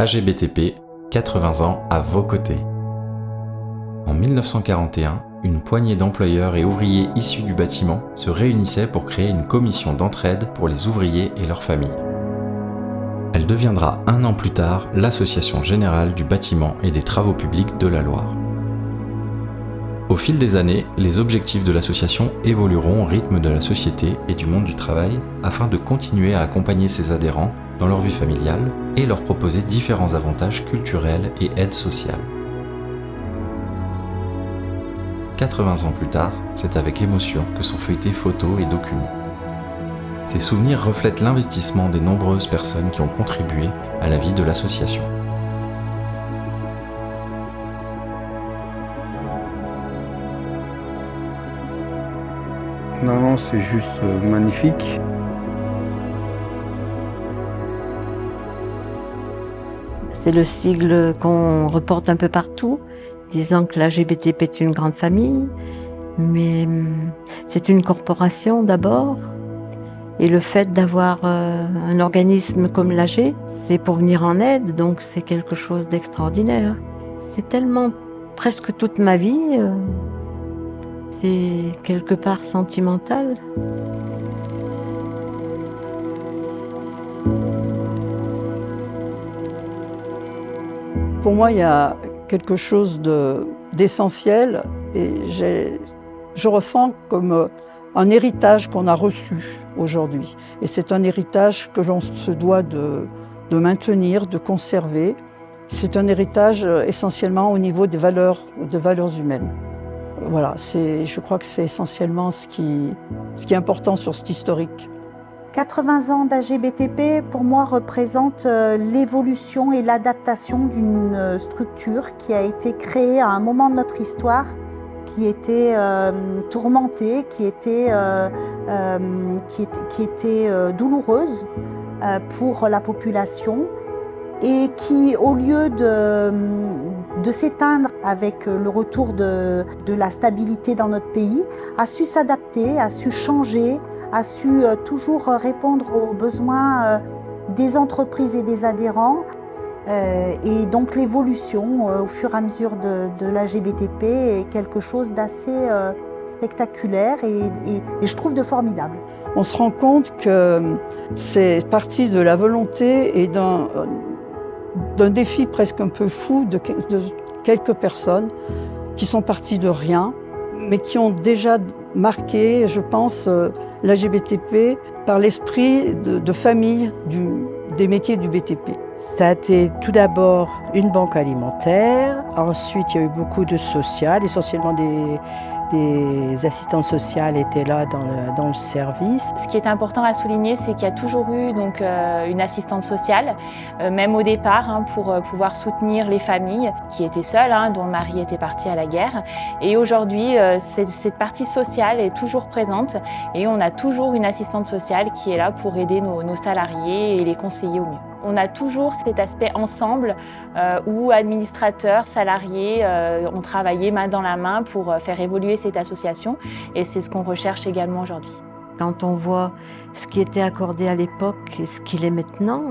AGBTP, 80 ans à vos côtés. En 1941, une poignée d'employeurs et ouvriers issus du bâtiment se réunissaient pour créer une commission d'entraide pour les ouvriers et leurs familles. Elle deviendra un an plus tard l'Association générale du bâtiment et des travaux publics de la Loire. Au fil des années, les objectifs de l'association évolueront au rythme de la société et du monde du travail afin de continuer à accompagner ses adhérents dans leur vie familiale et leur proposer différents avantages culturels et aides sociales. 80 ans plus tard, c'est avec émotion que sont feuilletés photos et documents. Ces souvenirs reflètent l'investissement des nombreuses personnes qui ont contribué à la vie de l'association. Non, c'est juste magnifique. C'est le sigle qu'on reporte un peu partout, disant que l'AGBTP est une grande famille, mais c'est une corporation d'abord. Et le fait d'avoir un organisme comme l'AG, c'est pour venir en aide, donc c'est quelque chose d'extraordinaire. C'est tellement presque toute ma vie, c'est quelque part sentimental. Pour moi, il y a quelque chose d'essentiel et je ressens comme un héritage qu'on a reçu aujourd'hui. Et c'est un héritage que l'on se doit de maintenir, de conserver. C'est un héritage essentiellement au niveau des valeurs humaines. Voilà, je crois que c'est essentiellement ce qui est important sur cet historique. 80 ans d'AGBTP, pour moi, représente l'évolution et l'adaptation d'une structure qui a été créée à un moment de notre histoire, qui était tourmentée, qui était douloureuse pour la population et qui, au lieu de s'éteindre avec le retour de la stabilité dans notre pays, a su s'adapter, a su changer, a su toujours répondre aux besoins des entreprises et des adhérents. Et donc l'évolution au fur et à mesure de l'AGBTP est quelque chose d'assez spectaculaire et je trouve de formidable. On se rend compte que c'est parti de la volonté et d'un défi presque un peu fou de quelques personnes qui sont parties de rien, mais qui ont déjà marqué, je pense, l'AGBTP par l'esprit de famille des métiers du BTP. Ça a été tout d'abord une banque alimentaire, ensuite il y a eu beaucoup de social, essentiellement des assistantes sociales étaient là dans le service. Ce qui est important à souligner, c'est qu'il y a toujours eu donc, une assistante sociale, même au départ, pour pouvoir soutenir les familles qui étaient seules, dont le mari était parti à la guerre. Et aujourd'hui, cette partie sociale est toujours présente et on a toujours une assistante sociale qui est là pour aider nos salariés et les conseiller au mieux. On a toujours cet aspect ensemble où administrateurs, salariés ont travaillé main dans la main pour faire évoluer cette association et c'est ce qu'on recherche également aujourd'hui. Quand on voit ce qui était accordé à l'époque et ce qu'il est maintenant,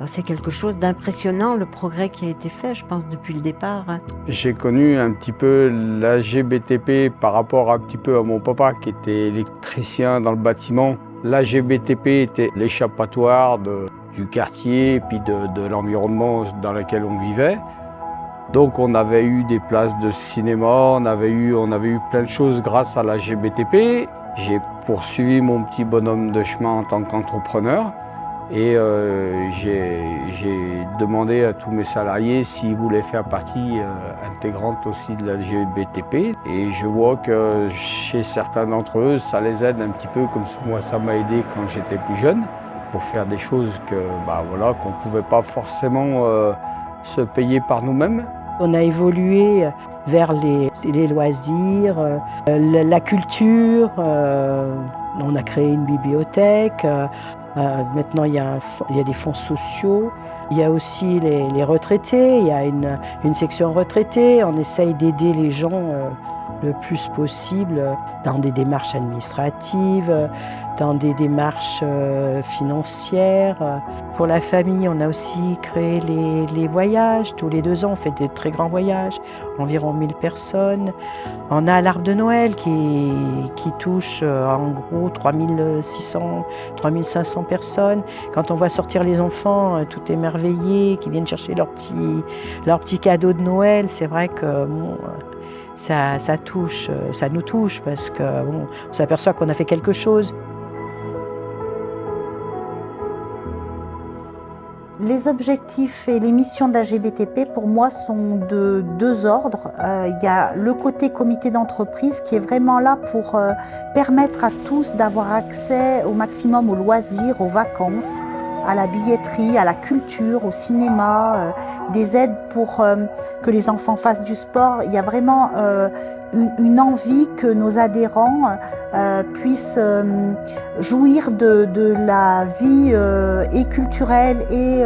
c'est quelque chose d'impressionnant, le progrès qui a été fait, je pense, depuis le départ. J'ai connu un petit peu l'AGBTP par rapport un petit peu à mon papa qui était électricien dans le bâtiment. L'AGBTP était l'échappatoire du quartier et puis de l'environnement dans lequel on vivait. Donc on avait eu des places de cinéma, on avait eu plein de choses grâce à la GBTP. J'ai poursuivi mon petit bonhomme de chemin en tant qu'entrepreneur et j'ai demandé à tous mes salariés s'ils voulaient faire partie intégrante aussi de la GBTP. Et je vois que chez certains d'entre eux, ça les aide un petit peu comme moi ça m'a aidé quand j'étais plus jeune, pour faire des choses qu'on ne pouvait pas forcément se payer par nous-mêmes. On a évolué vers les loisirs, la culture, on a créé une bibliothèque, maintenant il y a des fonds sociaux, il y a aussi les retraités, il y a une section retraités, on essaye d'aider les gens le plus possible dans des démarches administratives, dans des démarches financières. Pour la famille, on a aussi créé les voyages. Tous les 2 ans, on fait des très grands voyages, environ 1000 personnes. On a l'arbre de Noël qui touche en gros 3600, 3500 personnes. Quand on voit sortir les enfants, tout émerveillé, qui viennent chercher leurs petits cadeaux de Noël, c'est vrai que bon, ça nous touche parce que bon, on s'aperçoit qu'on a fait quelque chose. Les objectifs et les missions de la GBTP, pour moi, sont de 2 ordres. Il y a le côté comité d'entreprise qui est vraiment là pour permettre à tous d'avoir accès au maximum aux loisirs, aux vacances, à la billetterie, à la culture, au cinéma, des aides pour que les enfants fassent du sport. Il y a vraiment une envie que nos adhérents puissent jouir de la vie et culturelle et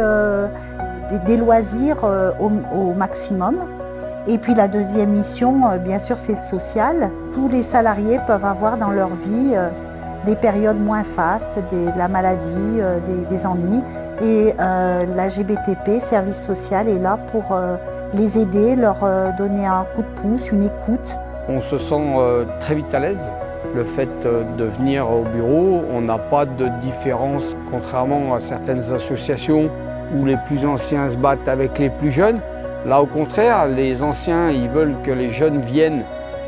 des loisirs au maximum. Et puis la deuxième mission, bien sûr, c'est le social. Tous les salariés peuvent avoir dans leur vie des périodes moins fastes, de la maladie, des ennuis. Et la GBTP, Service Social, est là pour les aider, leur donner un coup de pouce, une écoute. On se sent très vite à l'aise. Le fait de venir au bureau, on n'a pas de différence, contrairement à certaines associations où les plus anciens se battent avec les plus jeunes. Là, au contraire, les anciens, ils veulent que les jeunes viennent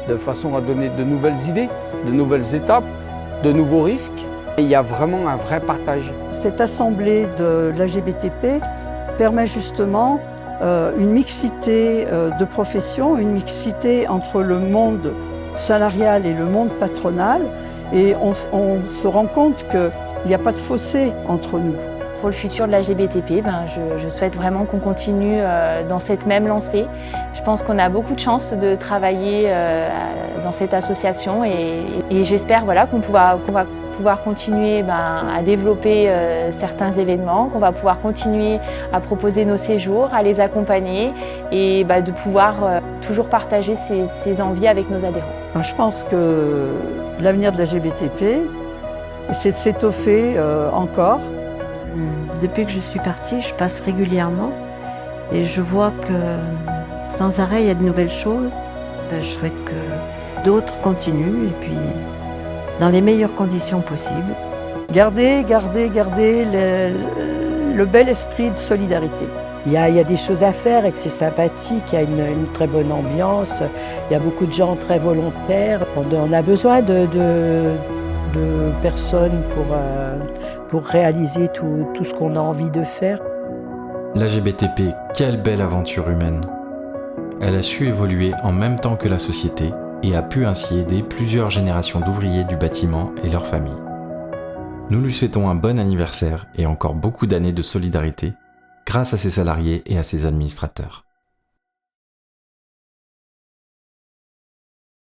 de façon à donner de nouvelles idées, de nouvelles étapes, de nouveaux risques. Et il y a vraiment un vrai partage. Cette assemblée de l'AGBTP permet justement une mixité de professions, une mixité entre le monde salarial et le monde patronal. Et on se rend compte qu'il n'y a pas de fossé entre nous. Pour le futur de la GBTP, je souhaite vraiment qu'on continue dans cette même lancée. Je pense qu'on a beaucoup de chance de travailler dans cette association et j'espère qu'on va pouvoir continuer à développer certains événements, qu'on va pouvoir continuer à proposer nos séjours, à les accompagner et de pouvoir toujours partager ces envies avec nos adhérents. Je pense que l'avenir de la GBTP, c'est de s'étoffer encore. Depuis que je suis partie, je passe régulièrement et je vois que sans arrêt, il y a de nouvelles choses. Je souhaite que d'autres continuent et puis dans les meilleures conditions possibles. Garder le bel esprit de solidarité. Il y a des choses à faire et que c'est sympathique, il y a une très bonne ambiance, il y a beaucoup de gens très volontaires. On a besoin de personnes pour réaliser tout ce qu'on a envie de faire. La GBTP, quelle belle aventure humaine! Elle a su évoluer en même temps que la société et a pu ainsi aider plusieurs générations d'ouvriers du bâtiment et leurs familles. Nous lui souhaitons un bon anniversaire et encore beaucoup d'années de solidarité grâce à ses salariés et à ses administrateurs.